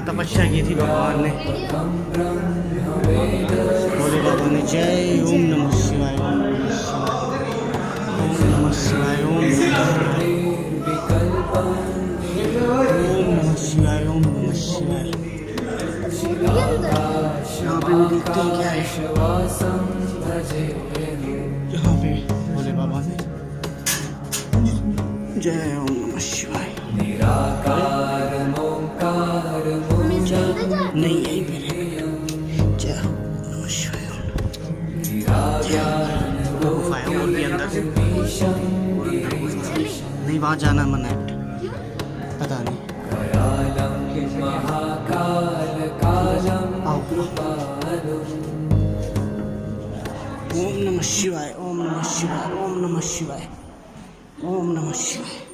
तपस्या की थी भगवान ने। भोले बाबा ने जय। ओम नमः शिवाय, ओम नमः शिवाय, ओम नमः शिवाय, ओम नमः शिवाय। यहाँ पे भी देखते हैं क्या है। यहाँ पे भोले बाबा ने जय ओम नमः शिवाय। नहीं यही पे जय ओम नमः शिवाय। गुफा है और भी अंदर नहीं, वहाँ जाना मना है, पता नहीं। ओम नमः शिवाय, ओम नमः शिवाय, ओम नमः शिवाय, ओम नमः शिवाय।